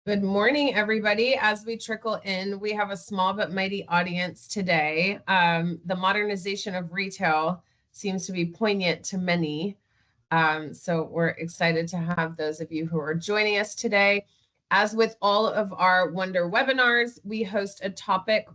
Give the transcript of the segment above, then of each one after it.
Good morning, everybody. As we trickle in, we have a small but mighty audience today. The modernization of retail seems to be poignant to many. So we're excited to have those of you who are joining us today. As with all of our Wonder webinars, we host a topic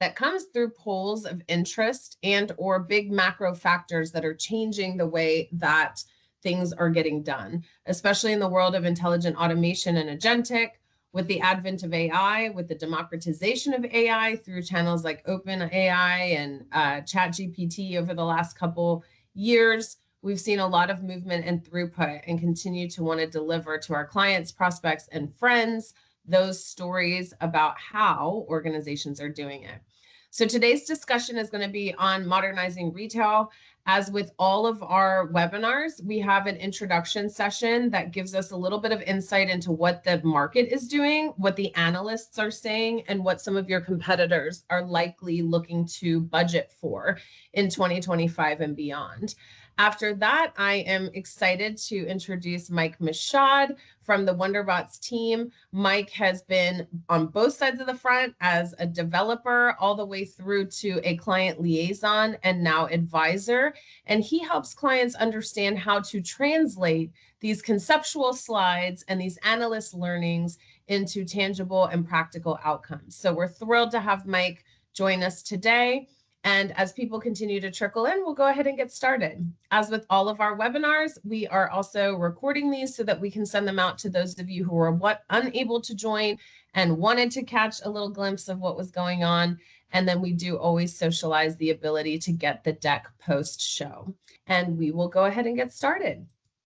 that comes through polls of interest and or big macro factors that are changing the way that things are getting done, especially in the world of intelligent automation and agentic, with the advent of AI, with the democratization of AI through channels like OpenAI and ChatGPT over the last couple years. We've seen a lot of movement and throughput and continue to want to deliver to our clients, prospects, and friends those stories about how organizations are doing it. So today's discussion is going to be on modernizing retail. As with all of our webinars, we have an introduction session that gives us a little bit of insight into what the market is doing, what the analysts are saying, and what some of your competitors are likely looking to budget for in 2025 and beyond. After that, I am excited to introduce Mike Michaud from the Wonderbots team. Mike has been on both sides of the front as a developer all the way through to a client liaison and now advisor. And he helps clients understand how to translate these conceptual slides and these analyst learnings into tangible and practical outcomes. So we're thrilled to have Mike join us today. And as people continue to trickle in, we'll go ahead and get started. As with all of our webinars, we are also recording these so that we can send them out to those of you who are unable to join and wanted to catch a little glimpse of what was going on. And then we do always socialize the ability to get the deck post-show. And we will go ahead and get started.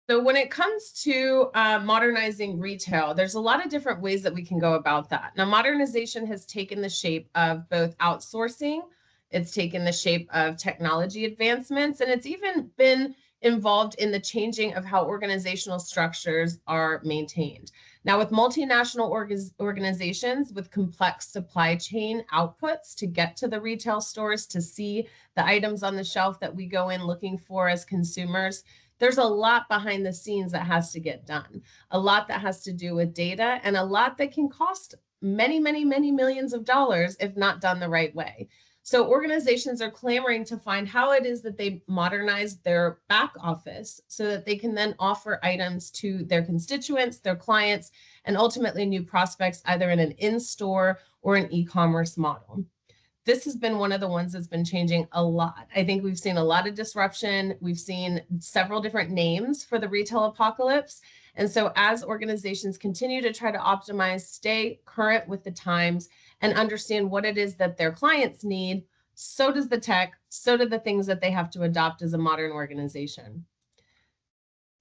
So when it comes to modernizing retail, there's a lot of different ways that we can go about that. Now, modernization has taken the shape of both outsourcing, it's taken the shape of technology advancements, and it's even been involved in the changing of how organizational structures are maintained. Now, with multinational organizations with complex supply chain outputs to get to the retail stores to see the items on the shelf that we go in looking for as consumers, there's a lot behind the scenes that has to get done, a lot that has to do with data, and a lot that can cost many, many, many millions of dollars if not done the right way. So organizations are clamoring to find how it is that they modernize their back office so that they can then offer items to their constituents, their clients, and ultimately new prospects, either in an in-store or an e-commerce model. This has been one of the ones that's been changing a lot. I think we've seen a lot of disruption. We've seen several different names for the retail apocalypse. And so as organizations continue to try to optimize, stay current with the times, and understand what it is that their clients need, so does the tech, so do the things that they have to adopt as a modern organization.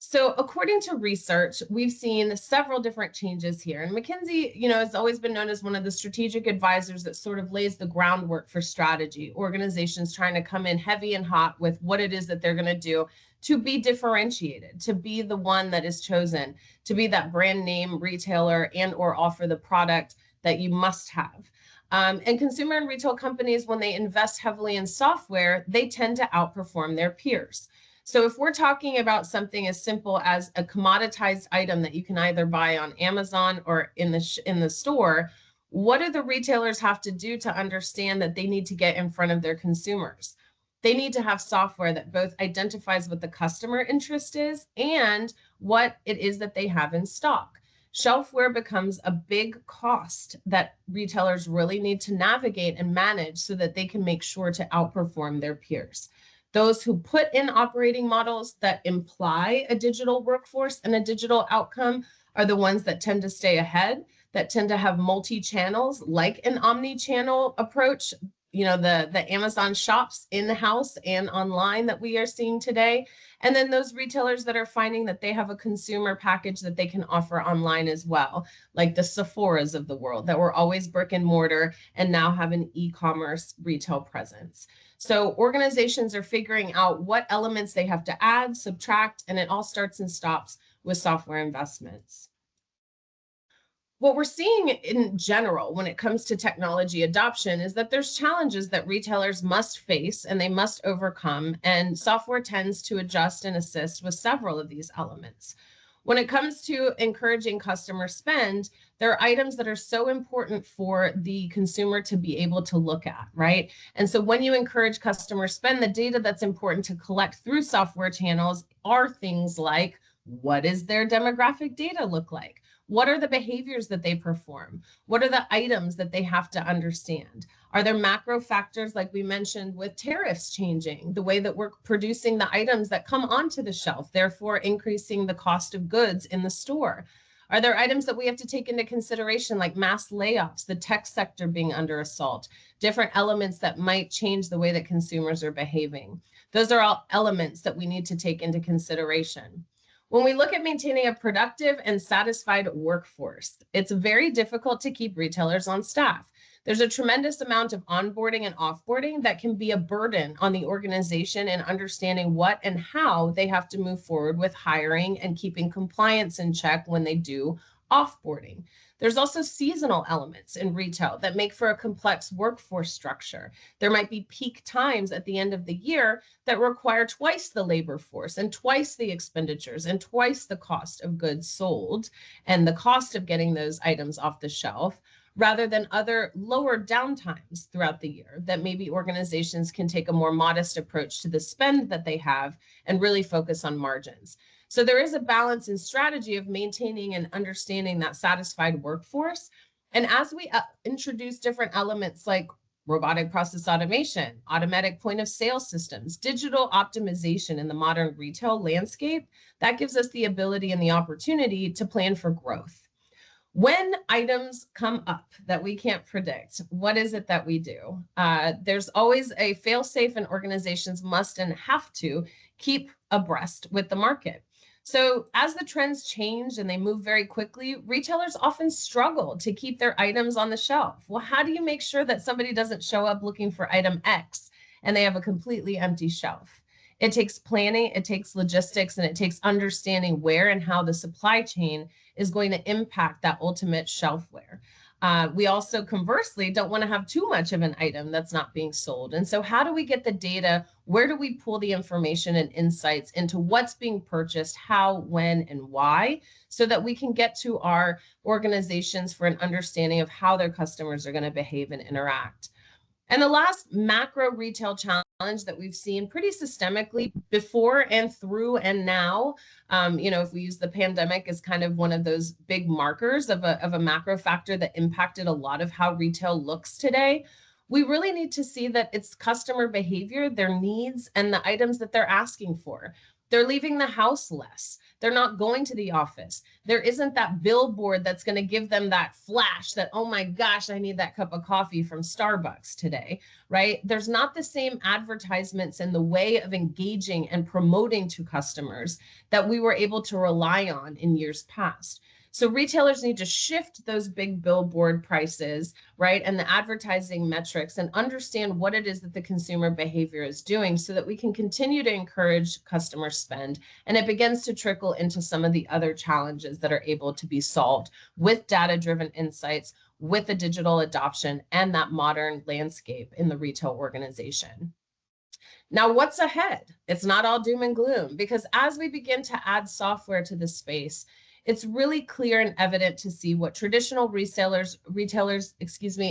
So according to research, we've seen several different changes here. And McKinsey, has always been known as one of the strategic advisors that sort of lays the groundwork for strategy. Organizations trying to come in heavy and hot with what it is that they're going to do to be differentiated, to be the one that is chosen, to be that brand name retailer and or offer the product that you must have. And consumer and retail companies, when they invest heavily in software, they tend to outperform their peers. So if we're talking about something as simple as a commoditized item that you can either buy on Amazon or in the store, what do the retailers have to do to understand that they need to get in front of their consumers? They need to have software that both identifies what the customer interest is and what it is that they have in stock. Shelfware becomes a big cost that retailers really need to navigate and manage so that they can make sure to outperform their peers. Those who put in operating models that imply a digital workforce and a digital outcome are the ones that tend to stay ahead, that tend to have multi-channels like an omni-channel approach, the Amazon shops in-house and online that we are seeing today. And then those retailers that are finding that they have a consumer package that they can offer online as well, like the Sephoras of the world that were always brick and mortar and now have an e-commerce retail presence. So organizations are figuring out what elements they have to add, subtract, and it all starts and stops with software investments. What we're seeing in general when it comes to technology adoption is that there's challenges that retailers must face and they must overcome, and software tends to adjust and assist with several of these elements. When it comes to encouraging customer spend, there are items that are so important for the consumer to be able to look at, right? And so when you encourage customer spend, the data that's important to collect through software channels are things like, what is their demographic data look like? What are the behaviors that they perform? What are the items that they have to understand? Are there macro factors like we mentioned with tariffs changing the way that we're producing the items that come onto the shelf, therefore increasing the cost of goods in the store? Are there items that we have to take into consideration like mass layoffs, the tech sector being under assault, different elements that might change the way that consumers are behaving? Those are all elements that we need to take into consideration. When we look at maintaining a productive and satisfied workforce, it's very difficult to keep retailers on staff. There's a tremendous amount of onboarding and offboarding that can be a burden on the organization in understanding what and how they have to move forward with hiring and keeping compliance in check when they do offboarding. There's also seasonal elements in retail that make for a complex workforce structure. There might be peak times at the end of the year that require twice the labor force and twice the expenditures and twice the cost of goods sold and the cost of getting those items off the shelf, rather than other lower downtimes throughout the year that maybe organizations can take a more modest approach to the spend that they have and really focus on margins. So there is a balance and strategy of maintaining and understanding that satisfied workforce. And as we introduce different elements like robotic process automation, automatic point of sale systems, digital optimization in the modern retail landscape, that gives us the ability and the opportunity to plan for growth. When items come up that we can't predict, what is it that we do? There's always a fail-safe, and organizations must and have to keep abreast with the market. So as the trends change and they move very quickly, retailers often struggle to keep their items on the shelf. Well, how do you make sure that somebody doesn't show up looking for item X and they have a completely empty shelf? It takes planning, it takes logistics, and it takes understanding where and how the supply chain is going to impact that ultimate shelfware. We also conversely don't want to have too much of an item that's not being sold. And so how do we get the data? Where do we pull the information and insights into what's being purchased, how, when, and why, so that we can get to our organizations for an understanding of how their customers are going to behave and interact? And the last macro retail challenge that we've seen pretty systemically before and through and now, if we use the pandemic as kind of one of those big markers of a macro factor that impacted a lot of how retail looks today, we really need to see that it's customer behavior, their needs, and the items that they're asking for. They're leaving the house less. They're not going to the office. There isn't that billboard that's going to give them that flash that, oh my gosh, I need that cup of coffee from Starbucks today, right? There's not the same advertisements in the way of engaging and promoting to customers that we were able to rely on in years past. So retailers need to shift those big billboard prices, right, and the advertising metrics, and understand what it is that the consumer behavior is doing so that we can continue to encourage customer spend. And it begins to trickle into some of the other challenges that are able to be solved with data-driven insights, with the digital adoption, and that modern landscape in the retail organization. Now, what's ahead? It's not all doom and gloom, because as we begin to add software to this space, it's really clear and evident to see what traditional retailers,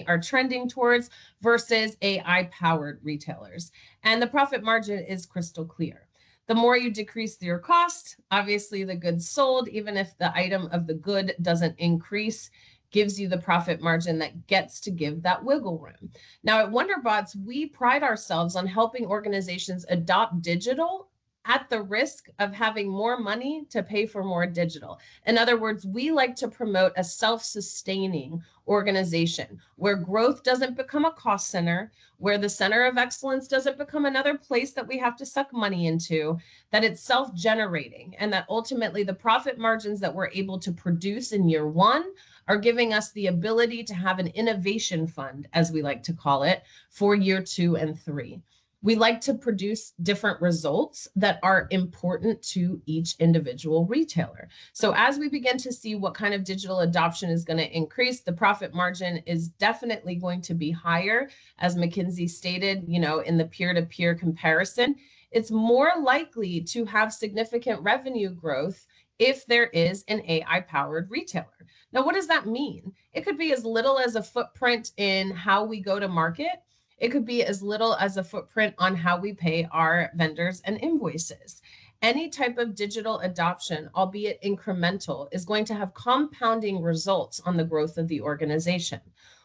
are trending towards versus AI-powered retailers. And the profit margin is crystal clear. The more you decrease your cost, obviously the goods sold, even if the item of the good doesn't increase, gives you the profit margin that gets to give that wiggle room. Now at WonderBots, we pride ourselves on helping organizations adopt digital at the risk of having more money to pay for more digital. In other words, we like to promote a self-sustaining organization where growth doesn't become a cost center, where the center of excellence doesn't become another place that we have to suck money into, that it's self-generating, and that ultimately the profit margins that we're able to produce in year one are giving us the ability to have an innovation fund, as we like to call it, for year 2 and 3. We like to produce different results that are important to each individual retailer. So as we begin to see what kind of digital adoption is going to increase, the profit margin is definitely going to be higher. As McKinsey stated, in the peer-to-peer comparison, it's more likely to have significant revenue growth if there is an AI-powered retailer. Now, what does that mean? It could be as little as a footprint in how we go to market. It could be as little as a footprint on how we pay our vendors and invoices. Any type of digital adoption, albeit incremental, is going to have compounding results on the growth of the organization.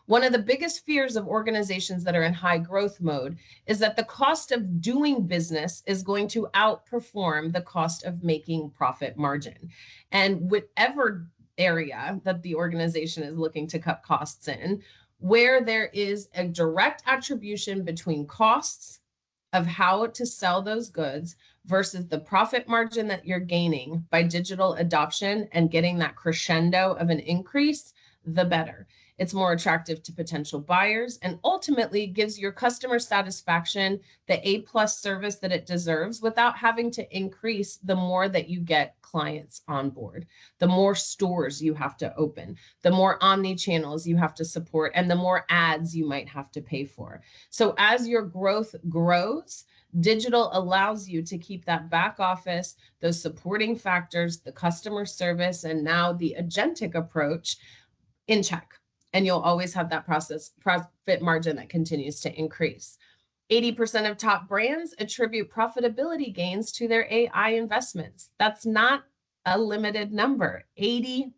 One of the biggest fears of organizations that are in high growth mode is that the cost of doing business is going to outperform the cost of making profit margin. And whatever area that the organization is looking to cut costs in, where there is a direct attribution between costs of how to sell those goods versus the profit margin that you're gaining by digital adoption and getting that crescendo of an increase, the better. It's more attractive to potential buyers and ultimately gives your customer satisfaction the A+ service that it deserves without having to increase the more that you get clients on board, the more stores you have to open, the more omni-channels you have to support, and the more ads you might have to pay for. So as your growth grows, digital allows you to keep that back office, those supporting factors, the customer service, and now the agentic approach in check. And you'll always have that profit margin that continues to increase. 80% of top brands attribute profitability gains to their AI investments. That's not a limited number, 80%.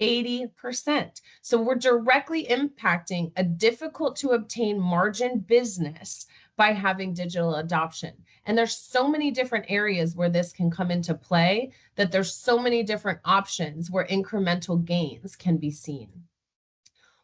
80%. So we're directly impacting a difficult to obtain margin business by having digital adoption. And there's so many different areas where this can come into play that there's so many different options where incremental gains can be seen.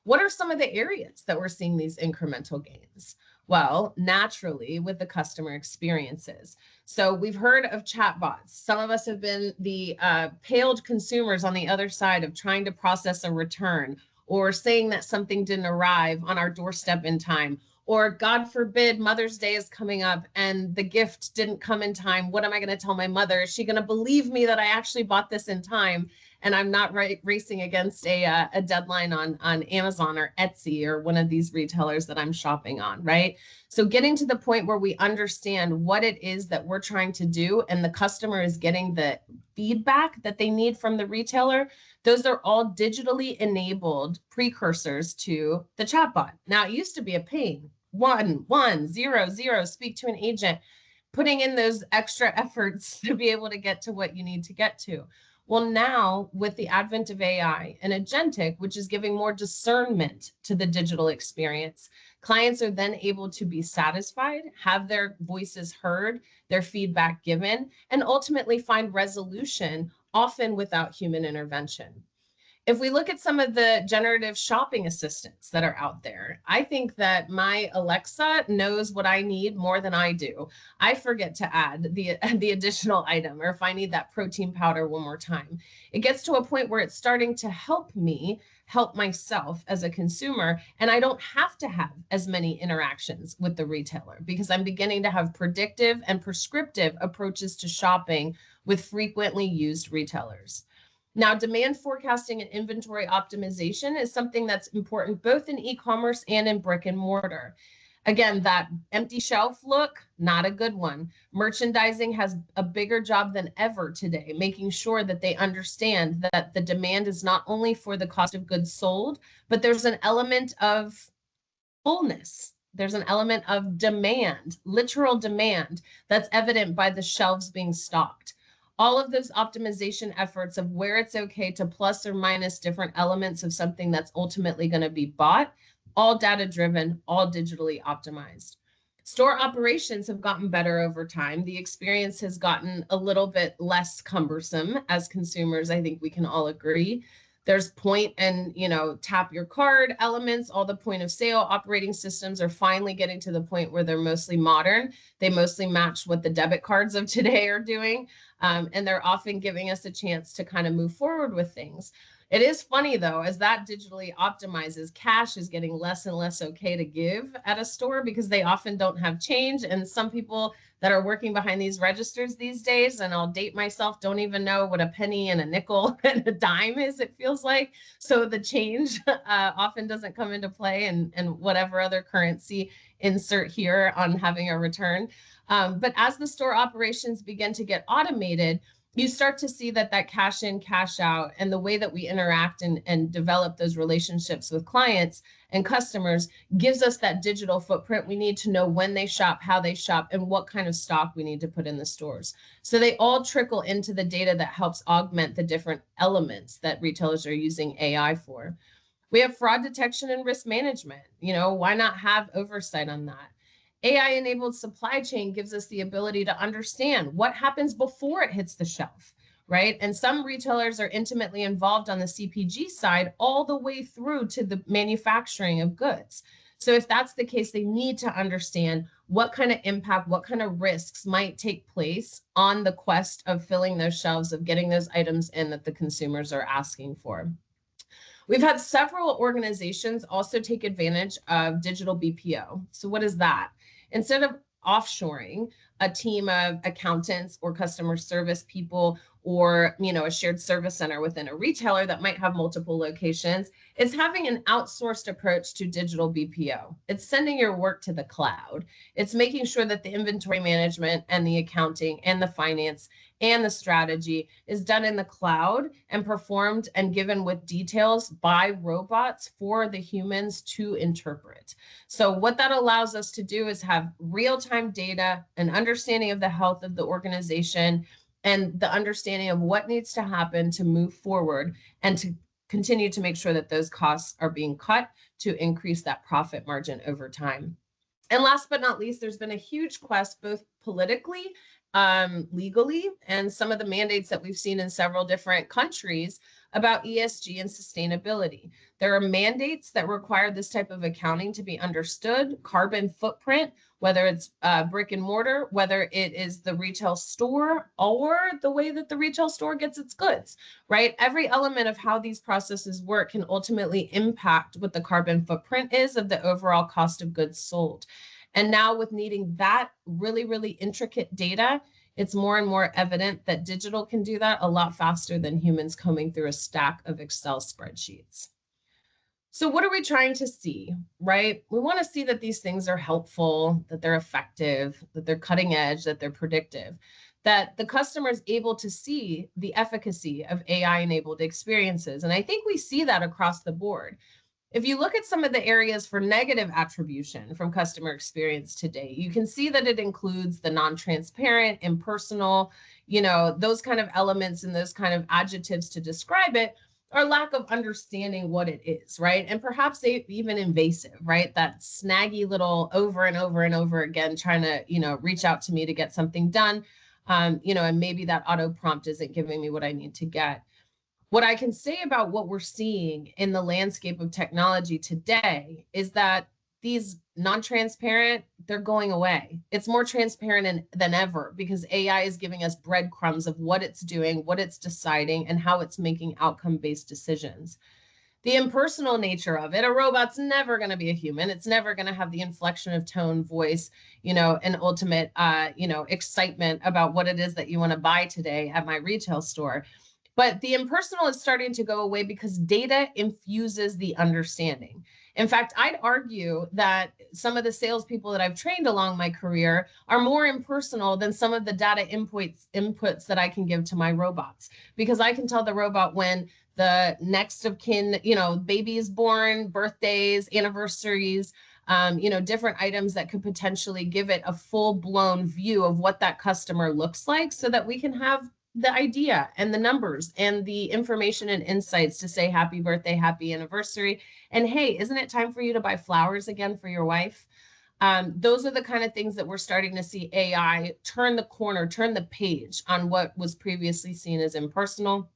What are some of the areas that we're seeing these incremental gains? Well, naturally with the customer experiences. So we've heard of chatbots. Some of us have been the paled consumers on the other side of trying to process a return or saying that something didn't arrive on our doorstep in time. Or God forbid, Mother's Day is coming up and the gift didn't come in time. What am I going to tell my mother? Is she going to believe me that I actually bought this in time and I'm not racing against a deadline on Amazon or Etsy or one of these retailers that I'm shopping on, right? So getting to the point where we understand what it is that we're trying to do and the customer is getting the feedback that they need from the retailer, those are all digitally enabled precursors to the chatbot. Now, it used to be a pain. 1-1-0-0, speak to an agent, putting in those extra efforts to be able to get to what you need to get to. Well, now with the advent of AI and Agentic, which is giving more discernment to the digital experience, clients are then able to be satisfied, have their voices heard, their feedback given, and ultimately find resolution, often without human intervention. If we look at some of the generative shopping assistants that are out there, I think that my Alexa knows what I need more than I do. I forget to add the additional item, or if I need that protein powder one more time. It gets to a point where it's starting to help me help myself as a consumer, and I don't have to have as many interactions with the retailer because I'm beginning to have predictive and prescriptive approaches to shopping with frequently used retailers. Now, demand forecasting and inventory optimization is something that's important both in e-commerce and in brick and mortar. Again, that empty shelf look, not a good one. Merchandising has a bigger job than ever today, making sure that they understand that the demand is not only for the cost of goods sold, but there's an element of fullness. There's an element of demand, literal demand, that's evident by the shelves being stocked. All of those optimization efforts of where it's okay to plus or minus different elements of something that's ultimately going to be bought, all data driven, all digitally optimized. Store operations have gotten better over time. The experience has gotten a little bit less cumbersome as consumers. I think we can all agree. There's point and, tap your card elements. All the point of sale operating systems are finally getting to the point where they're mostly modern. They mostly match what the debit cards of today are doing. And they're often giving us a chance to kind of move forward with things. It is funny, though, as that digitally optimizes, cash is getting less and less okay to give at a store because they often don't have change. And some people that are working behind these registers these days, and I'll date myself, don't even know what a penny and a nickel and a dime is, it feels like. So the change often doesn't come into play, and whatever other currency insert here on having a return. But as the store operations begin to get automated, you start to see that cash in, cash out, and the way that we interact and develop those relationships with clients and customers gives us that digital footprint. We need to know when they shop, how they shop, and what kind of stock we need to put in the stores. So they all trickle into the data that helps augment the different elements that retailers are using AI for. We have fraud detection and risk management. Why not have oversight on that? AI-enabled supply chain gives us the ability to understand what happens before it hits the shelf, right? And some retailers are intimately involved on the CPG side all the way through to the manufacturing of goods. So if that's the case, they need to understand what kind of impact, what kind of risks might take place on the quest of filling those shelves, of getting those items in that the consumers are asking for. We've had several organizations also take advantage of digital BPO. So what is that? Instead of offshoring a team of accountants or customer service people, or a shared service center within a retailer that might have multiple locations, it's having an outsourced approach to digital BPO. It's sending your work to the cloud. It's making sure that the inventory management and the accounting and the finance and the strategy is done in the cloud and performed and given with details by robots for the humans to interpret. So what that allows us to do is have real-time data, an understanding of the health of the organization, and the understanding of what needs to happen to move forward and to continue to make sure that those costs are being cut to increase that profit margin over time. And last but not least, there's been a huge quest, both politically, legally, and some of the mandates that we've seen in several different countries about ESG and sustainability. There are mandates that require this type of accounting to be understood, carbon footprint, whether it's brick and mortar, whether it is the retail store or the way that the retail store gets its goods, right? Every element of how these processes work can ultimately impact what the carbon footprint is of the overall cost of goods sold. And now with needing that really, really intricate data, it's more and more evident that digital can do that a lot faster than humans combing through a stack of Excel spreadsheets. So what are we trying to see, right? We want to see that these things are helpful, that they're effective, that they're cutting edge, that they're predictive, that the customer is able to see the efficacy of AI-enabled experiences. And I think we see that across the board. If you look at some of the areas for negative attribution from customer experience today, you can see that it includes the non-transparent, impersonal, those kind of elements and those kind of adjectives to describe it, or lack of understanding what it is, right? And perhaps even invasive, right? That snaggy little over and over and over again, trying to, reach out to me to get something done, and maybe that auto prompt isn't giving me what I need to get. What I can say about what we're seeing in the landscape of technology today is that these non-transparent, they're going away. It's more transparent than ever because AI is giving us breadcrumbs of what it's doing, what it's deciding, and how it's making outcome-based decisions. The impersonal nature of it, a robot's never going to be a human. It's never going to have the inflection of tone, voice, and ultimate, excitement about what it is that you want to buy today at my retail store. But the impersonal is starting to go away because data infuses the understanding. In fact, I'd argue that some of the salespeople that I've trained along my career are more impersonal than some of the data inputs that I can give to my robots, because I can tell the robot when the next of kin, baby is born, birthdays, anniversaries, different items that could potentially give it a full-blown view of what that customer looks like so that we can have the idea and the numbers and the information and insights to say happy birthday, happy anniversary. And hey, isn't it time for you to buy flowers again for your wife? Those are the kind of things that we're starting to see AI turn the corner, turn the page on what was previously seen as impersonal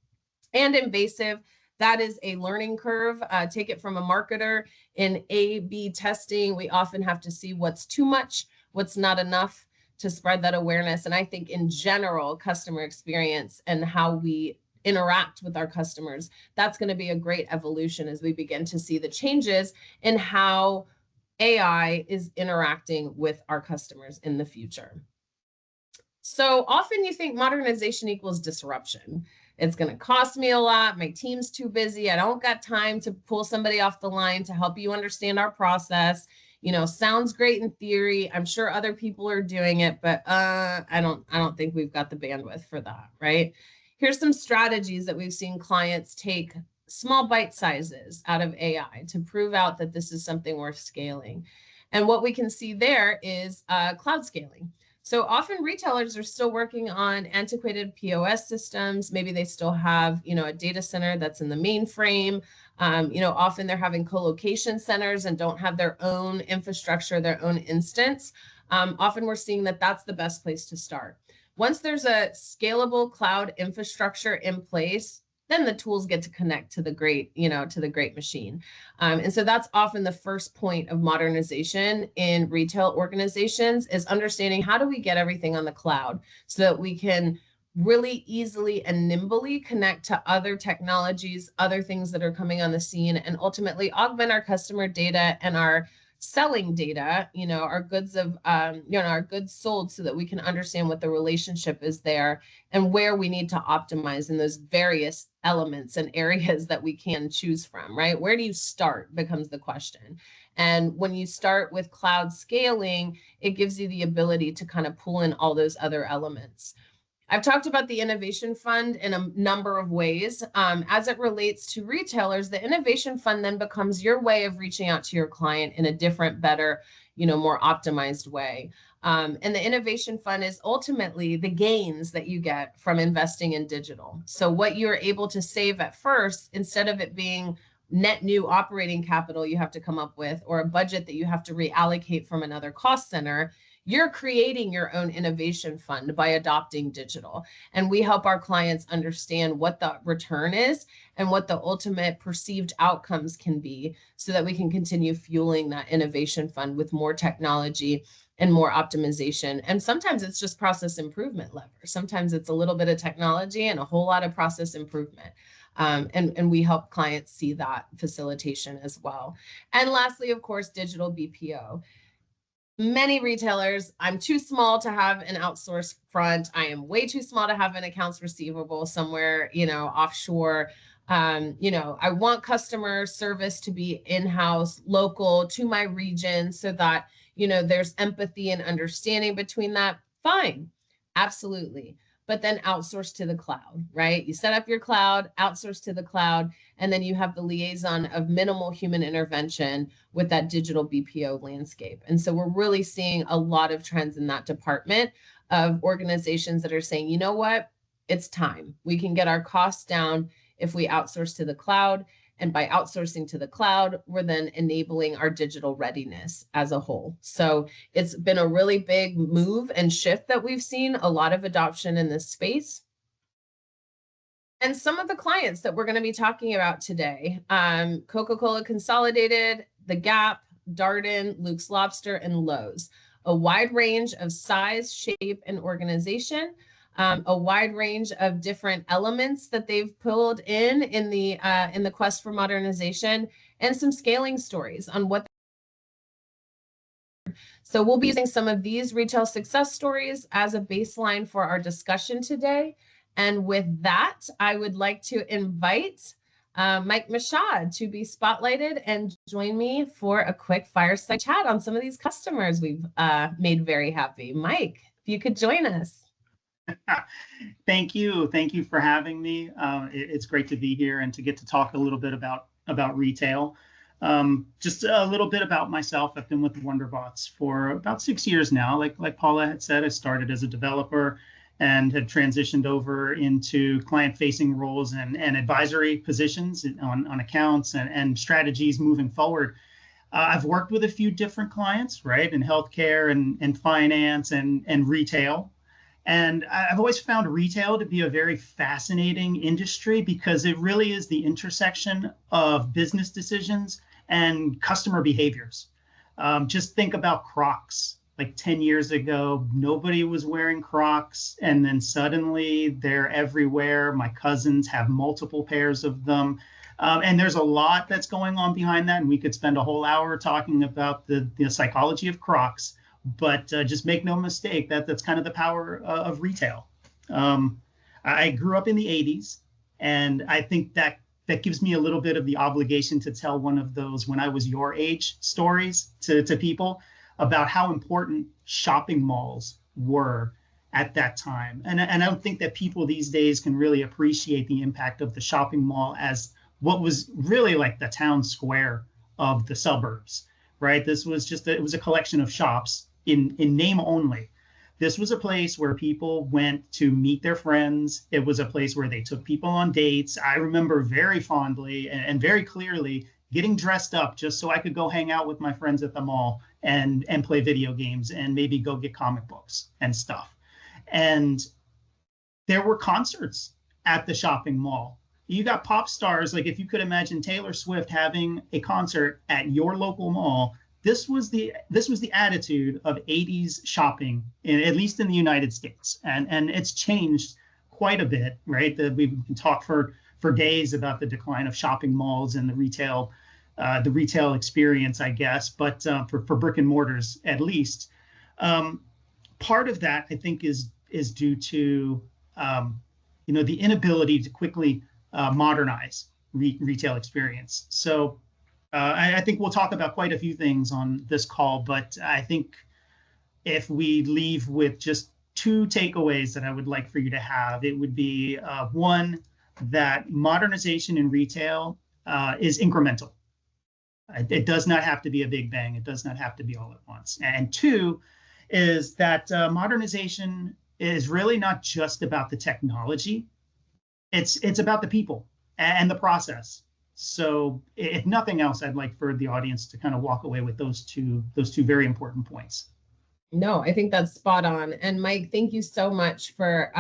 and invasive. That is a learning curve. Take it from a marketer in A/B testing. We often have to see what's too much, what's not enough, to spread that awareness. And I think in general, customer experience and how we interact with our customers, that's going to be a great evolution as we begin to see the changes in how AI is interacting with our customers in the future. So often you think modernization equals disruption. It's going to cost me a lot. My team's too busy. I don't got time to pull somebody off the line to help you understand our process. Sounds great in theory. I'm sure other people are doing it, but I don't think we've got the bandwidth for that, right? here's some strategies that we've seen clients take small bite sizes out of AI to prove out that this is something worth scaling. And what we can see there is cloud scaling. So often retailers are still working on antiquated POS systems. Maybe they still have, a data center that's in the mainframe. Often they're having co-location centers and don't have their own infrastructure, their own instance. Often we're seeing that that's the best place to start. Once there's a scalable cloud infrastructure in place, then the tools get to connect to the great, to the great machine. And so that's often the first point of modernization in retail organizations, is understanding how do we get everything on the cloud so that we can really easily and nimbly connect to other technologies, other things that are coming on the scene, and ultimately augment our customer data and our selling data, our goods our goods sold, so that we can understand what the relationship is there and where we need to optimize in those various elements and areas that we can choose from, right? Where do you start becomes the question. And when you start with cloud scaling, it gives you the ability to kind of pull in all those other elements. I've talked about the innovation fund in a number of ways. As it relates to retailers, the innovation fund then becomes your way of reaching out to your client in a different, better, more optimized way. And the innovation fund is ultimately the gains that you get from investing in digital. So what you're able to save at first, instead of it being net new operating capital you have to come up with, or a budget that you have to reallocate from another cost center, you're creating your own innovation fund by adopting digital. And we help our clients understand what the return is and what the ultimate perceived outcomes can be, so that we can continue fueling that innovation fund with more technology and more optimization. And sometimes it's just process improvement lever. Sometimes it's a little bit of technology and a whole lot of process improvement. And we help clients see that facilitation as well. And lastly, of course, digital BPO. Many retailers, I'm too small to have an outsourced front. I am way too small to have an accounts receivable somewhere, offshore. I want customer service to be in-house, local to my region, so that, there's empathy and understanding between that. Fine, absolutely. But then outsource to the cloud, right? You set up your cloud, outsource to the cloud, and then you have the liaison of minimal human intervention with that digital BPO landscape. And so we're really seeing a lot of trends in that department of organizations that are saying, you know what, it's time. We can get our costs down if we outsource to the cloud. And by outsourcing to the cloud, we're then enabling our digital readiness as a whole. So it's been a really big move and shift that we've seen, a lot of adoption in this space. And some of the clients that we're going to be talking about today, Coca-Cola Consolidated, The Gap, Darden, Luke's Lobster, and Lowe's. A wide range of size, shape, and organization. A wide range of different elements that they've pulled in the quest for modernization, and some scaling stories on what. So we'll be using some of these retail success stories as a baseline for our discussion today. And with that, I would like to invite Mike Mashad to be spotlighted and join me for a quick fireside chat on some of these customers we've made very happy. Mike, if you could join us. Thank you. Thank you for having me. It's great to be here and to get to talk a little bit about retail. Just a little bit about myself. I've been with Wonderbots for about 6 years now. Like Paula had said, I started as a developer and have transitioned over into client-facing roles and advisory positions on accounts and strategies moving forward. I've worked with a few different clients, right, in healthcare and finance and retail. And I've always found retail to be a very fascinating industry because it really is the intersection of business decisions and customer behaviors. Just think about Crocs. Like 10 years ago, nobody was wearing Crocs, and then suddenly they're everywhere. My cousins have multiple pairs of them. And there's a lot that's going on behind that, and we could spend a whole hour talking about the psychology of Crocs. But just make no mistake, that's kind of the power of retail. I grew up in the 80s, and I think that gives me a little bit of the obligation to tell one of those when I was your age stories to people about how important shopping malls were at that time. And I don't think that people these days can really appreciate the impact of the shopping mall as what was really like the town square of the suburbs, right? This was just, it was a collection of shops in name only. This was a place where people went to meet their friends. It was a place where they took people on dates. I remember very fondly and very clearly getting dressed up just so I could go hang out with my friends at the mall and play video games and maybe go get comic books and stuff. And there were concerts at the shopping mall. You got pop stars, like if you could imagine Taylor Swift having a concert at your local mall. This was the attitude of 80s shopping, at least in the United States, and it's changed quite a bit, right? We can talk for days about the decline of shopping malls and the retail experience, I guess, but for brick and mortars at least, part of that I think is due to the inability to quickly modernize retail experience. So I think we'll talk about quite a few things on this call, but I think if we leave with just two takeaways that I would like for you to have, it would be one, that modernization in retail is incremental. It does not have to be a big bang. It does not have to be all at once. And two is that modernization is really not just about the technology. It's about the people and the process. So if nothing else, I'd like for the audience to kind of walk away with those two very important points. No, I think that's spot on. And Mike, thank you so much for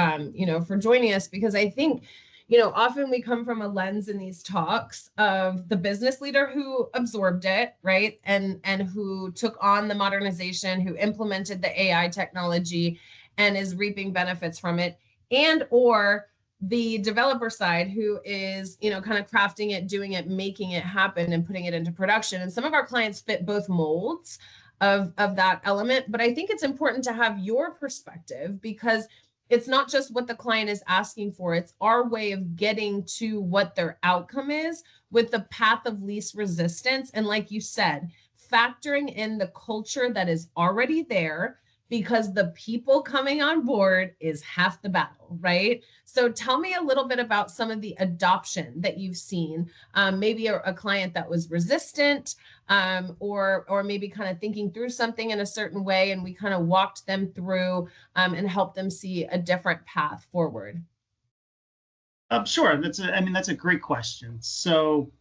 for joining us, because I think often we come from a lens in these talks of the business leader who absorbed it, right? And who took on the modernization, who implemented the AI technology and is reaping benefits from it, and or the developer side who is, kind of crafting it, doing it, making it happen and putting it into production. And some of our clients fit both molds of that element. But I think it's important to have your perspective, because it's not just what the client is asking for. It's our way of getting to what their outcome is with the path of least resistance. And like you said, factoring in the culture that is already there, because the people coming on board is half the battle, right? So tell me a little bit about some of the adoption that you've seen, maybe a client that was resistant, or maybe kind of thinking through something in a certain way, and we kind of walked them through and helped them see a different path forward. Sure, that's a great question. So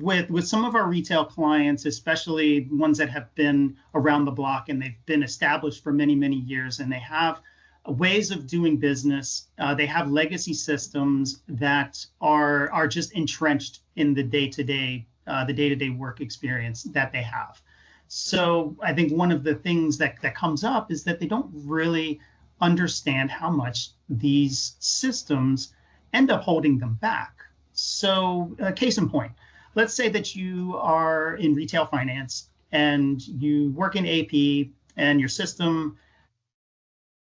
with some of our retail clients, especially ones that have been around the block and they've been established for many, many years, and they have ways of doing business, they have legacy systems that are just entrenched in the day-to-day work experience that they have. So I think one of the things that comes up is that they don't really understand how much these systems end up holding them back. So case in point, let's say that you are in retail finance and you work in AP and your system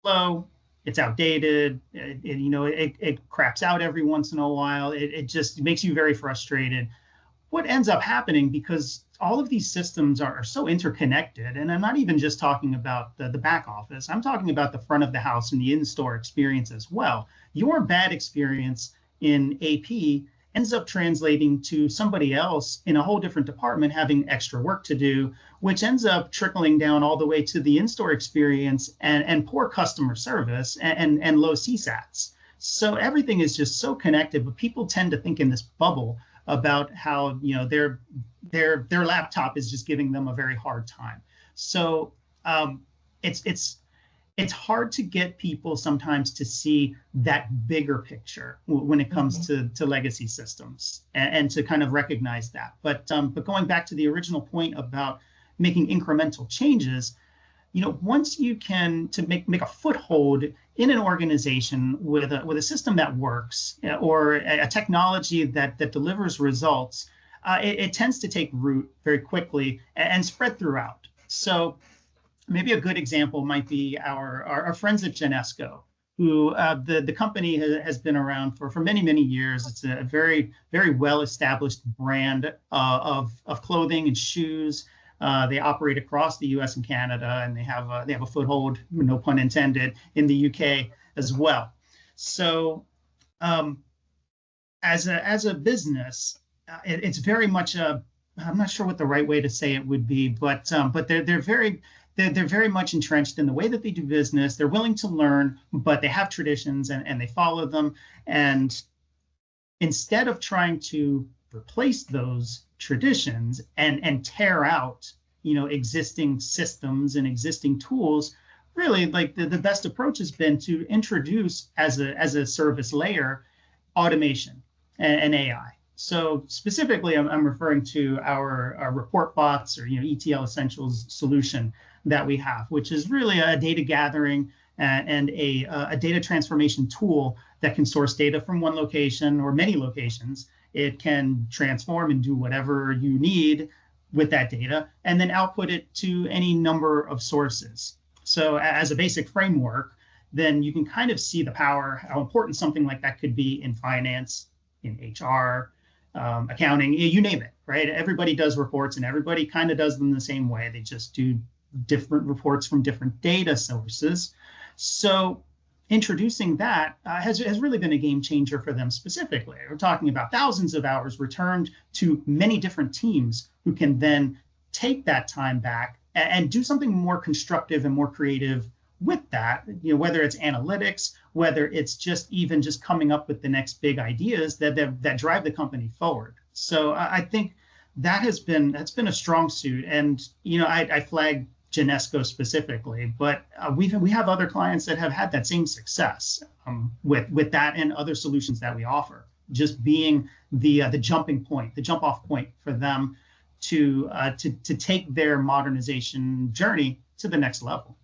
slow, it's outdated, it craps out every once in a while. It just makes you very frustrated. What ends up happening, because all of these systems are so interconnected, and I'm not even just talking about the back office, I'm talking about the front of the house and the in-store experience as well. Your bad experience in AP ends up translating to somebody else in a whole different department having extra work to do, which ends up trickling down all the way to the in-store experience and poor customer service and low CSATs. So everything is just so connected, but people tend to think in this bubble about how their laptop is just giving them a very hard time. So it's hard to get people sometimes to see that bigger picture when it comes to legacy systems and to kind of recognize that. But going back to the original point about making incremental changes, once you can make a foothold in an organization with a system that works, or a technology that delivers results, it tends to take root very quickly and spread throughout. So maybe a good example might be our friends at Genesco, who the company has been around for many, many years. It's a very, very well-established brand of clothing and shoes. They operate across the U.S. and Canada, and they have a foothold, no pun intended, in the UK as well. So as a business, it's very much a, I'm not sure what the right way to say it would be, but they're very much entrenched in the way that they do business. They're willing to learn, but they have traditions and they follow them. And instead of trying to replace those traditions and tear out, existing systems and existing tools, really, like the best approach has been to introduce as a service layer automation and AI. So specifically, I'm referring to our report bots, or ETL Essentials solution that we have, which is really a data gathering and a data transformation tool that can source data from one location or many locations. It can transform and do whatever you need with that data, and then output it to any number of sources. So as a basic framework, then you can kind of see the power, how important something like that could be in finance, in HR, accounting, you name it, right? Everybody does reports and everybody kind of does them the same way. They just do different reports from different data sources. So introducing that has really been a game changer for them specifically. We're talking about thousands of hours returned to many different teams who can then take that time back and do something more constructive and more creative with that, whether it's analytics, whether it's just coming up with the next big ideas that drive the company forward. So I think that's been a strong suit. And I flag Genesco specifically, but we have other clients that have had that same success with that and other solutions that we offer, just being the jumping point, the jump off point for them to take their modernization journey to the next level.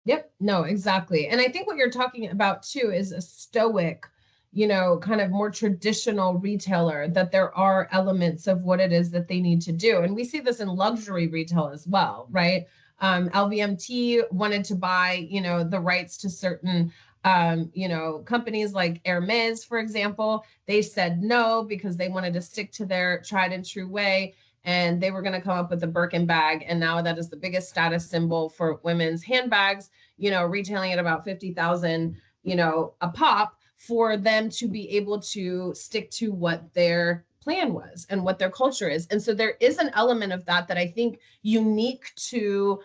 Yep, no, exactly. And I think what you're talking about too is a stoic, kind of more traditional retailer, that there are elements of what it is that they need to do. And we see this in luxury retail as well, right? LVMT wanted to buy, the rights to certain, companies like Hermes, for example. They said no because they wanted to stick to their tried and true way. And they were going to come up with a Birkin bag. And now that is the biggest status symbol for women's handbags, retailing at about 50,000, a pop, for them to be able to stick to what their plan was and what their culture is. And so there is an element of that I think unique to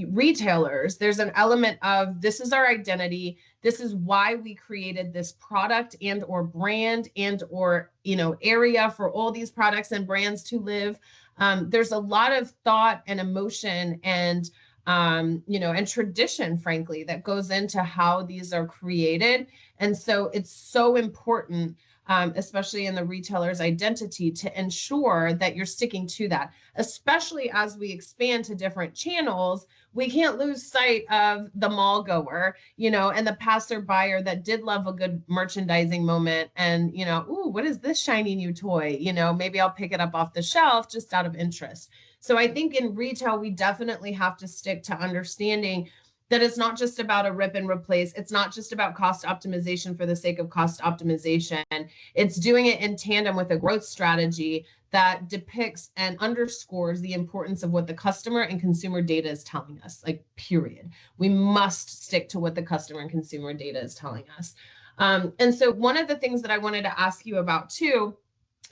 retailers. There's an element of, this is our identity. This is why we created this product and or brand and or, area for all these products and brands to live. There's a lot of thought and emotion and, and tradition, frankly, that goes into how these are created. And so it's so important, especially in the retailer's identity, to ensure that you're sticking to that, especially as we expand to different channels. We can't lose sight of the mall goer, and the passerby that did love a good merchandising moment. And, ooh, what is this shiny new toy? Maybe I'll pick it up off the shelf just out of interest. So I think in retail, we definitely have to stick to understanding that it's not just about a rip and replace. It's not just about cost optimization for the sake of cost optimization. It's doing it in tandem with a growth strategy that depicts and underscores the importance of what the customer and consumer data is telling us, period. We must stick to what the customer and consumer data is telling us. And so one of the things that I wanted to ask you about too,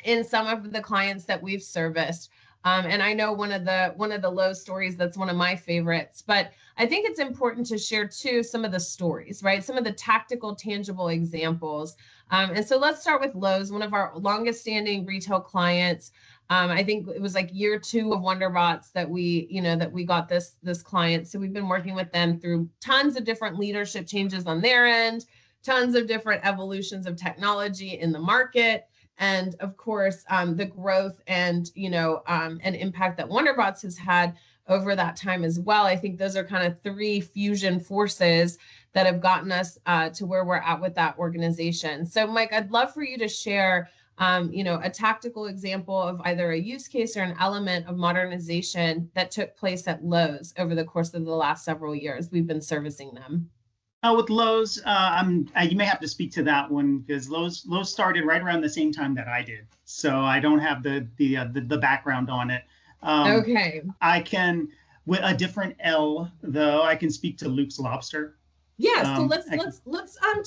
in some of the clients that we've serviced, and I know one of the Lowe's stories, that's one of my favorites, but I think it's important to share too some of the stories, right? Some of the tactical, tangible examples. And so let's start with Lowe's, one of our longest standing retail clients. I think it was year 2 of Wonderbots that we got this client. So we've been working with them through tons of different leadership changes on their end, tons of different evolutions of technology in the market. And of course, the growth and, and impact that Wonderbots has had over that time as well. I think those are kind of 3 fusion forces that have gotten us to where we're at with that organization. So Mike, I'd love for you to share, a tactical example of either a use case or an element of modernization that took place at Lowe's over the course of the last several years we've been servicing them. With Lowe's, you may have to speak to that one, because Lowe's started right around the same time that I did, so I don't have the background on it. Okay. I can, with a different L though, I can speak to Luke's Lobster. Yeah, so let's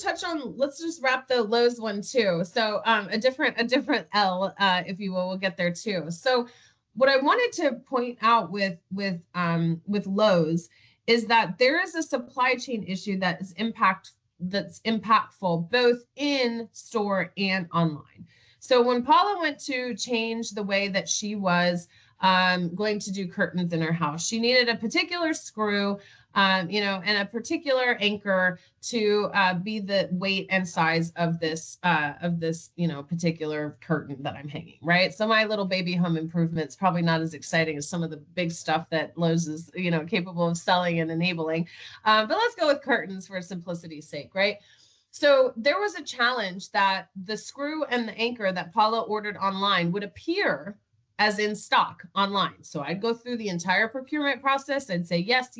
touch on, let's just wrap the Lowe's one too. So a different L, if you will, we'll get there too. So what I wanted to point out with Lowe's is that there is a supply chain issue that's impactful both in store and online. So when Paula went to change the way that she was going to do curtains in her house, she needed a particular screw, and a particular anchor to be the weight and size of this, particular curtain that I'm hanging, right? So my little baby home improvements probably not as exciting as some of the big stuff that Lowe's is, capable of selling and enabling. But let's go with curtains for simplicity's sake, right? So there was a challenge that the screw and the anchor that Paula ordered online would appear as in stock online. So I'd go through the entire procurement process. I'd say, yes,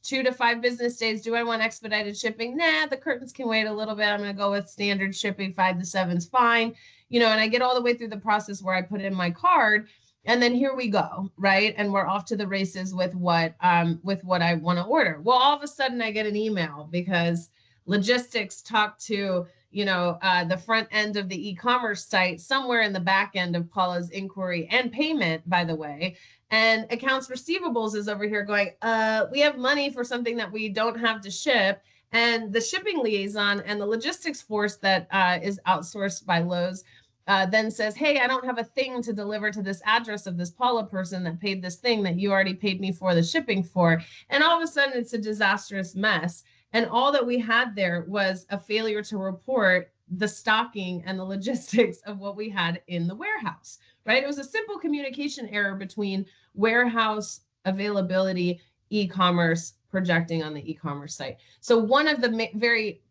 2 to 5 business days. Do I want expedited shipping? Nah, the curtains can wait a little bit. I'm going to go with standard shipping. 5 to 7 is fine. And I get all the way through the process where I put in my card, and then here we go, right? And we're off to the races with what I want to order. Well, all of a sudden I get an email because logistics talk to the front end of the e-commerce site, somewhere in the back end of Paula's inquiry and payment, by the way. And accounts receivables is over here going, we have money for something that we don't have to ship. And the shipping liaison and the logistics force that is outsourced by Lowe's then says, hey, I don't have a thing to deliver to this address of this Paula person that paid this thing that you already paid me for the shipping for. And all of a sudden it's a disastrous mess. And all that we had there was a failure to report the stocking and the logistics of what we had in the warehouse, right? It was a simple communication error between warehouse availability, e-commerce, projecting on the e-commerce site. So one of the very,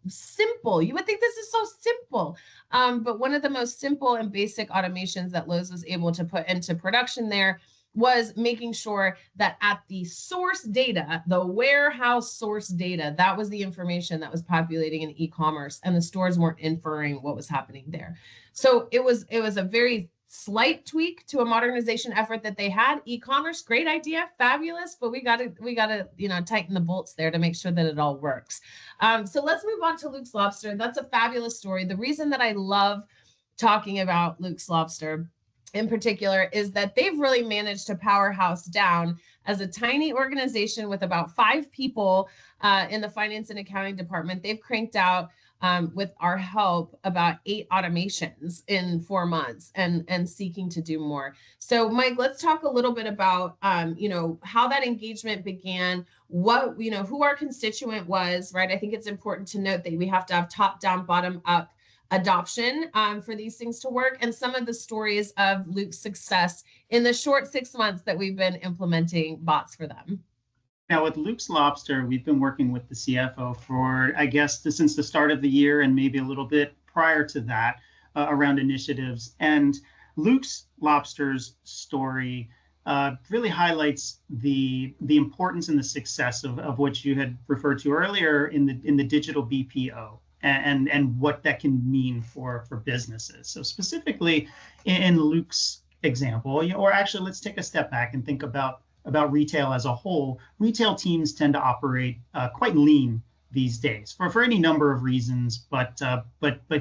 simple, you would think this is so simple, but one of the most simple and basic automations that Lowe's was able to put into production there was making sure that at the source data, the warehouse source data, that was the information that was populating in e-commerce, and the stores weren't inferring what was happening there. So it was a very slight tweak to a modernization effort that they had. E-commerce, great idea, fabulous, but we gotta tighten the bolts there to make sure that it all works. So let's move on to Luke's Lobster. That's a fabulous story. The reason that I love talking about Luke's Lobster in particular is that they've really managed to powerhouse down as a tiny organization with about 5 people in the finance and accounting department. They've cranked out, with our help, about 8 automations in 4 months and seeking to do more. So Mike, let's talk a little bit about, how that engagement began, what, who our constituent was, right? I think it's important to note that we have to have top down, bottom up adoption for these things to work, and some of the stories of Luke's success in the short 6 months that we've been implementing bots for them. Now with Luke's Lobster, we've been working with the CFO for, I guess, since the start of the year and maybe a little bit prior to that around initiatives. And Luke's Lobster's story really highlights the importance and the success of what you had referred to earlier in the digital BPO. And what that can mean for businesses. So specifically in Luke's example, or actually let's take a step back and think about retail as a whole. Retail teams tend to operate quite lean these days for any number of reasons, but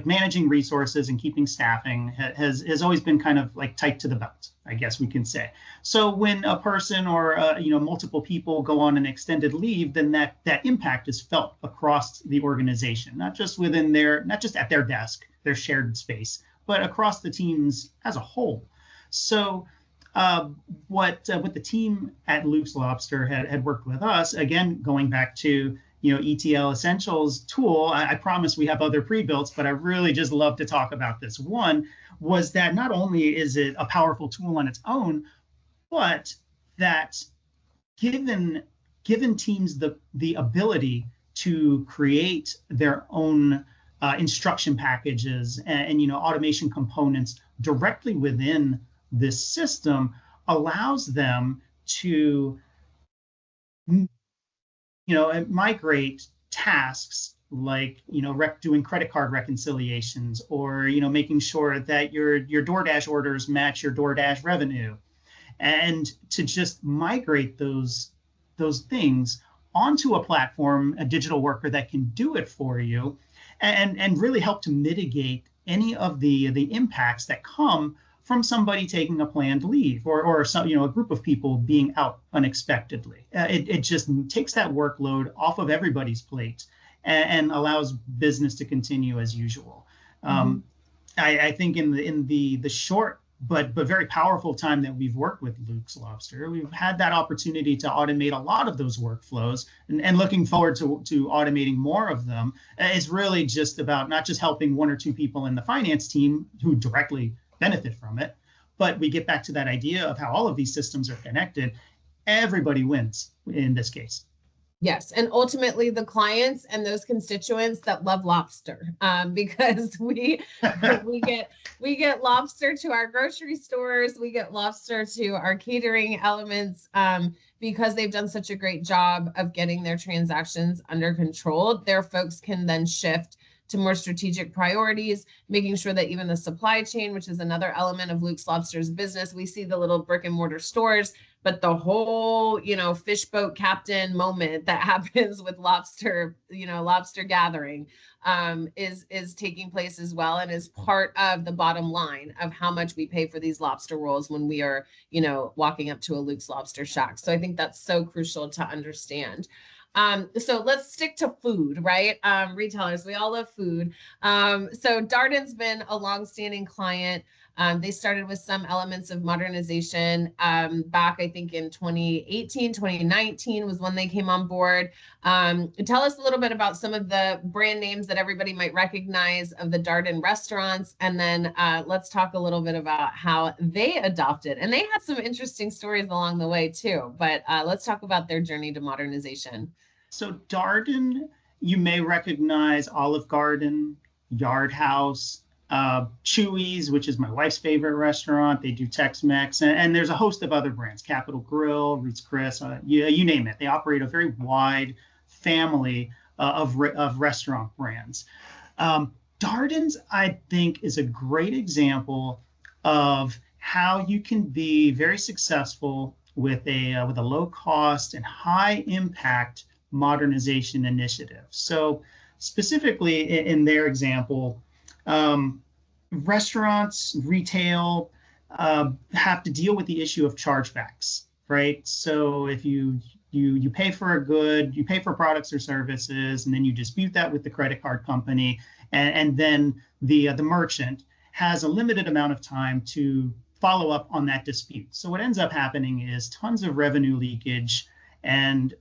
managing resources and keeping staffing has always been kind of like tight to the belt, I guess we can say. So when a person or multiple people go on an extended leave, then that impact is felt across the organization, not just at their desk, their shared space, but across the teams as a whole. So what the team at Luke's Lobster had worked with us, again, going back to ETL Essentials tool, I promise we have other pre-builts, but I really just love to talk about this one, was that not only is it a powerful tool on its own, but that given teams the ability to create their own instruction packages and automation components directly within this system, allows them to migrate tasks like doing credit card reconciliations, or making sure that your DoorDash orders match your DoorDash revenue, and to just migrate those things onto a platform, a digital worker that can do it for you, and really help to mitigate any of the impacts that come from somebody taking a planned leave, or some, a group of people being out unexpectedly. It just takes that workload off of everybody's plate and allows business to continue as usual. I think in the short but very powerful time that we've worked with Luke's Lobster, we've had that opportunity to automate a lot of those workflows, and looking forward to automating more of them. It's really just about not just helping one or two people in the finance team who directly benefit from it, but we get back to that idea of how all of these systems are connected. Everybody wins in this case. Yes, and ultimately the clients and those constituents that love lobster, because we get lobster to our grocery stores, we get lobster to our catering elements, because they've done such a great job of getting their transactions under control. Their folks can then shift to more strategic priorities, making sure that even the supply chain, which is another element of Luke's Lobster's business, we see the little brick and mortar stores, but the whole, fish boat captain moment that happens with lobster, lobster gathering, is taking place as well, and is part of the bottom line of how much we pay for these lobster rolls when we are, walking up to a Luke's Lobster shack. So I think that's so crucial to understand. So let's stick to food, right? Retailers, we all love food. So Darden's been a longstanding client. They started with some elements of modernization back, I think, in 2018, 2019 was when they came on board. Tell us a little bit about some of the brand names that everybody might recognize of the Darden restaurants. And then let's talk a little bit about how they adopted. And they had some interesting stories along the way too, but let's talk about their journey to modernization. So Darden, you may recognize Olive Garden, Yard House, Chewy's, which is my wife's favorite restaurant. They do Tex-Mex, and there's a host of other brands, Capital Grill, Ruth's Chris, you name it. They operate a very wide family of restaurant brands. Darden's, I think, is a great example of how you can be very successful with a low cost and high impact modernization initiative. So specifically in their example, restaurants, retail have to deal with the issue of chargebacks, right? So if you pay for a good, you pay for products or services, and then you dispute that with the credit card company, and then the merchant has a limited amount of time to follow up on that dispute. So what ends up happening is tons of revenue leakage and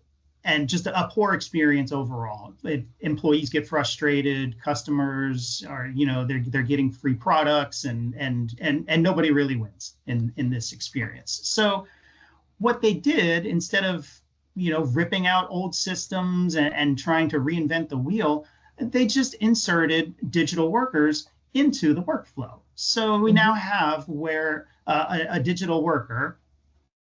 just a poor experience overall. Employees get frustrated, customers are, they're getting free products, and nobody really wins in this experience. So what they did, instead of, ripping out old systems and trying to reinvent the wheel, they just inserted digital workers into the workflow. So we now have where a digital worker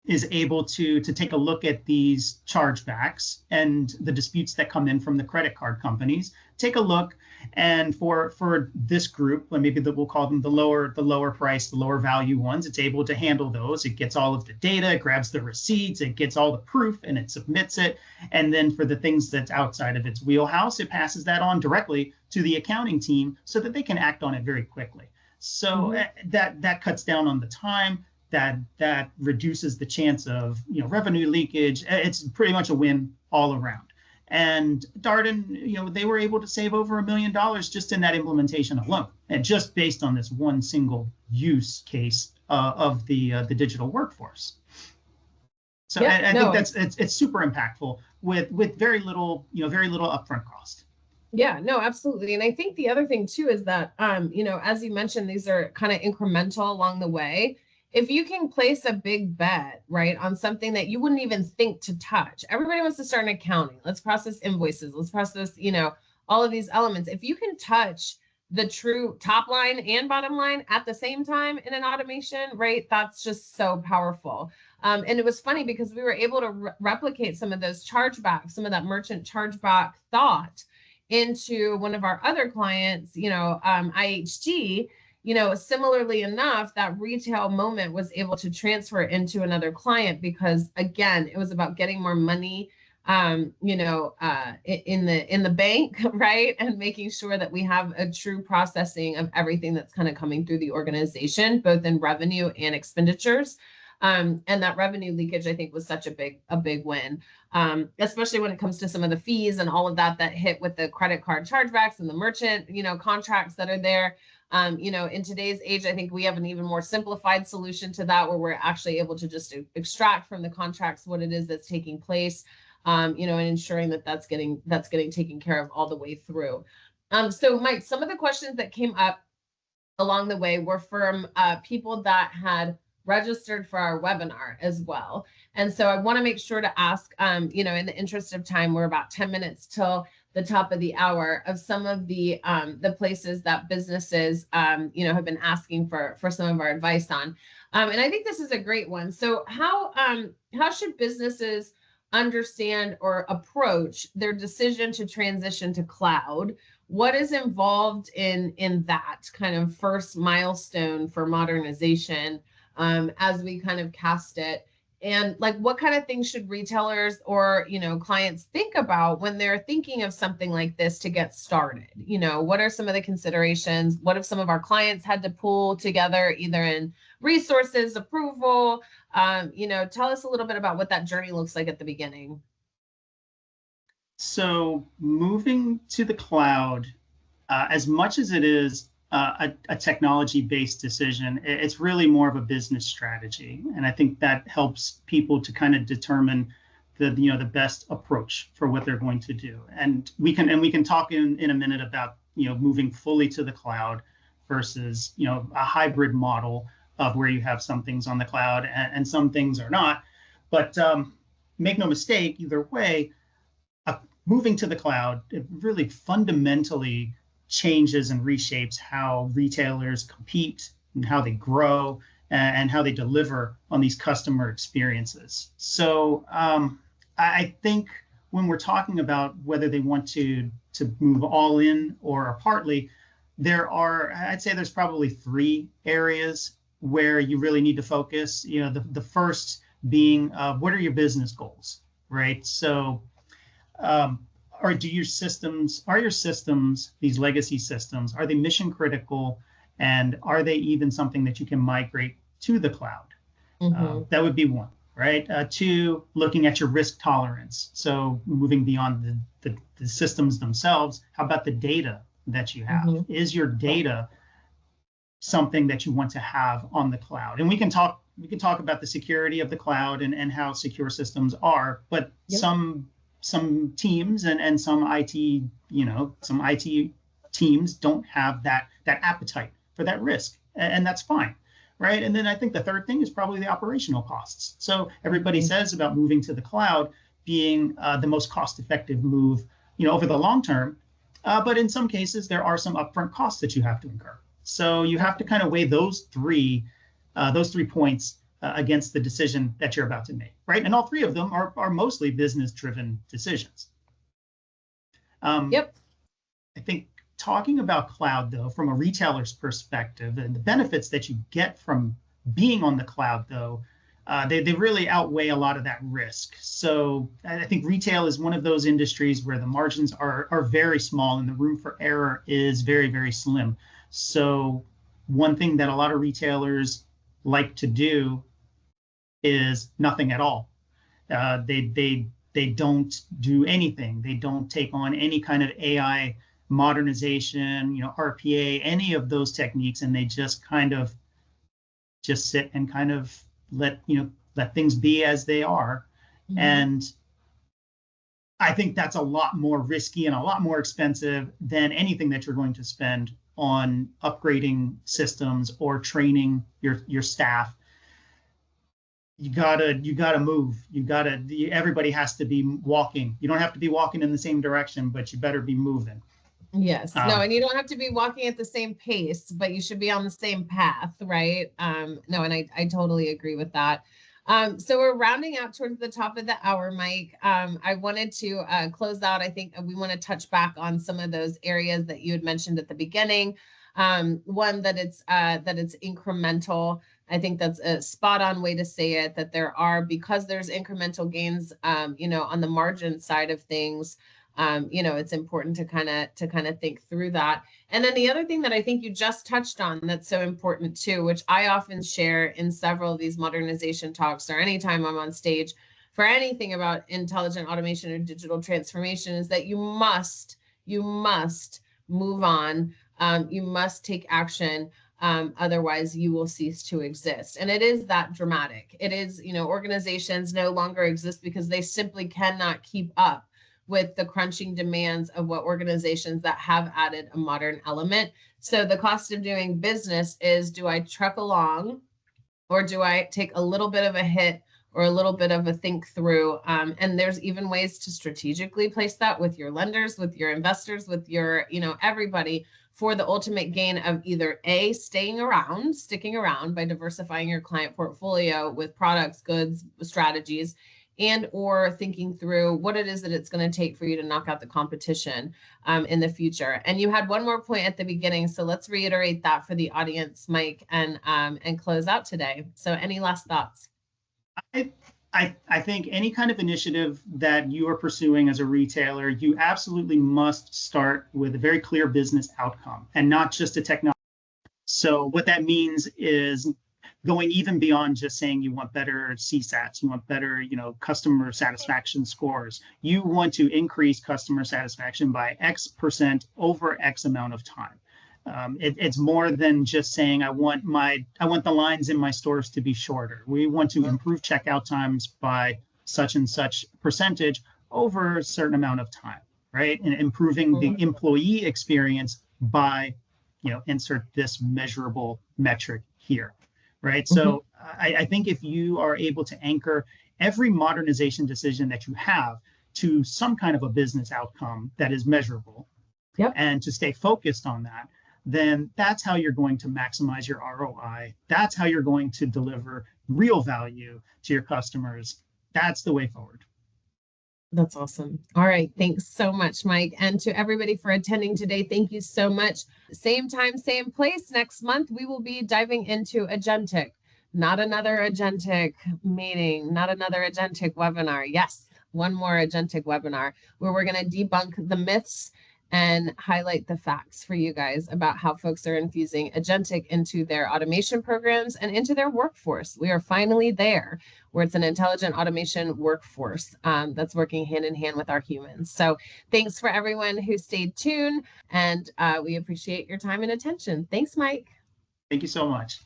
is able to take a look at these chargebacks and the disputes that come in from the credit card companies, take a look, and for this group, maybe we'll call them the lower price, the lower value ones, it's able to handle those. It gets all of the data, it grabs the receipts, it gets all the proof, and it submits it. And then for the things that's outside of its wheelhouse, it passes that on directly to the accounting team so that they can act on it very quickly. So that cuts down on the time. That reduces the chance of revenue leakage. It's pretty much a win all around. And Darden, they were able to save over $1 million just in that implementation alone, and just based on this one single use case of the digital workforce. So I think it's super impactful with very little upfront cost. Yeah, no, absolutely. And I think the other thing too is that as you mentioned, these are kind of incremental along the way. If you can place a big bet, right, on something that you wouldn't even think to touch, everybody wants to start an accounting. Let's process invoices. Let's process, all of these elements. If you can touch the true top line and bottom line at the same time in an automation, right, that's just so powerful. And it was funny because we were able to replicate some of those chargebacks, some of that merchant chargeback thought into one of our other clients, IHG. Similarly enough, that retail moment was able to transfer into another client because, again, it was about getting more money, in the bank, right? And making sure that we have a true processing of everything that's kind of coming through the organization, both in revenue and expenditures. And that revenue leakage, I think, was such a big win, especially when it comes to some of the fees and all of that hit with the credit card chargebacks and the merchant, contracts that are there. In today's age, I think we have an even more simplified solution to that, where we're actually able to just extract from the contracts what it is that's taking place, and ensuring that that's getting taken care of all the way through. So Mike, some of the questions that came up along the way were from people that had registered for our webinar as well. And so I want to make sure to ask, in the interest of time, we're about 10 minutes till the top of the hour, of some of the places that businesses, have been asking for some of our advice on. And I think this is a great one. So how should businesses understand or approach their decision to transition to cloud? What is involved in that kind of first milestone for modernization, as we kind of cast it? And like, what kind of things should retailers or, clients think about when they're thinking of something like this to get started? What are some of the considerations? What if some of our clients had to pull together either in resources, approval? Tell us a little bit about what that journey looks like at the beginning. So moving to the cloud, as much as it is a technology-based decision, it's really more of a business strategy, and I think that helps people to kind of determine the best approach for what they're going to do. And we can talk in a minute about moving fully to the cloud versus a hybrid model of where you have some things on the cloud and some things are not. But make no mistake, either way, moving to the cloud, it really fundamentally changes and reshapes how retailers compete and how they grow and how they deliver on these customer experiences. So I think when we're talking about whether they want to move all in or partly, I'd say there's probably three areas where you really need to focus. The first being what are your business goals, right? So are your systems, these legacy systems, are they mission critical, and are they even something that you can migrate to the cloud? Mm-hmm. That would be one, right? Two, looking at your risk tolerance. So moving beyond the systems themselves, how about the data that you have? Mm-hmm. Is your data something that you want to have on the cloud? And we can talk about the security of the cloud and how secure systems are, but yep. Some teams and some IT teams don't have that appetite for that risk, and that's fine, right? And then I think the third thing is probably the operational costs. So everybody mm-hmm. says about moving to the cloud being the most cost-effective move, over the long term, but in some cases there are some upfront costs that you have to incur. So you have to kind of weigh those three points against the decision that you're about to make, right? And all three of them are mostly business-driven decisions. Yep. I think talking about cloud, though, from a retailer's perspective, and the benefits that you get from being on the cloud, though, they really outweigh a lot of that risk. So I think retail is one of those industries where the margins are very small and the room for error is very, very slim. So one thing that a lot of retailers like to do is nothing at all. They don't do anything. They don't take on any kind of AI modernization, RPA, any of those techniques, and they just kind of sit and kind of let things be as they are. Mm-hmm. And I think that's a lot more risky and a lot more expensive than anything that you're going to spend on upgrading systems or training your staff. You gotta move. Everybody has to be walking. You don't have to be walking in the same direction, but you better be moving. Yes. No, and you don't have to be walking at the same pace, but you should be on the same path, right? No, and I totally agree with that. So we're rounding out towards the top of the hour, Mike. I wanted to close out. I think we want to touch back on some of those areas that you had mentioned at the beginning. One, that it's incremental. I think that's a spot on way to say it, that there are, because there's incremental gains, on the margin side of things, it's important to kind of think through that. And then the other thing that I think you just touched on that's so important too, which I often share in several of these modernization talks or anytime I'm on stage for anything about intelligent automation or digital transformation, is that you must move on. You must take action. Otherwise you will cease to exist. And it is that dramatic. It is, organizations no longer exist because they simply cannot keep up with the crunching demands of what organizations that have added a modern element. So the cost of doing business is, do I truck along, or do I take a little bit of a hit or a little bit of a think through? And there's even ways to strategically place that with your lenders, with your investors, with your, everybody, for the ultimate gain of either A, sticking around by diversifying your client portfolio with products, goods, strategies, and or thinking through what it is that it's going to take for you to knock out the competition in the future. And you had one more point at the beginning, so let's reiterate that for the audience, Mike, and close out today. So any last thoughts? I think any kind of initiative that you are pursuing as a retailer, you absolutely must start with a very clear business outcome and not just a technology. So what that means is going even beyond just saying you want better CSATs, you want better, customer satisfaction scores. You want to increase customer satisfaction by X% over X amount of time. It's more than just saying I want the lines in my stores to be shorter. We want to improve checkout times by such and such percentage over a certain amount of time, right? And improving the employee experience by, insert this measurable metric here, right? So I think if you are able to anchor every modernization decision that you have to some kind of a business outcome that is measurable, and to stay focused on that, then that's how you're going to maximize your ROI. That's how you're going to deliver real value to your customers. That's the way forward. That's awesome. All right. Thanks so much, Mike. And to everybody for attending today, thank you so much. Same time, same place. Next month, we will be diving into Agentic. Not another Agentic meeting, not another Agentic webinar. Yes, one more Agentic webinar where we're going to debunk the myths and highlight the facts for you guys about how folks are infusing Agentic into their automation programs and into their workforce. We are finally there where it's an intelligent automation workforce that's working hand in hand with our humans. So thanks for everyone who stayed tuned, and we appreciate your time and attention. Thanks, Mike. Thank you so much.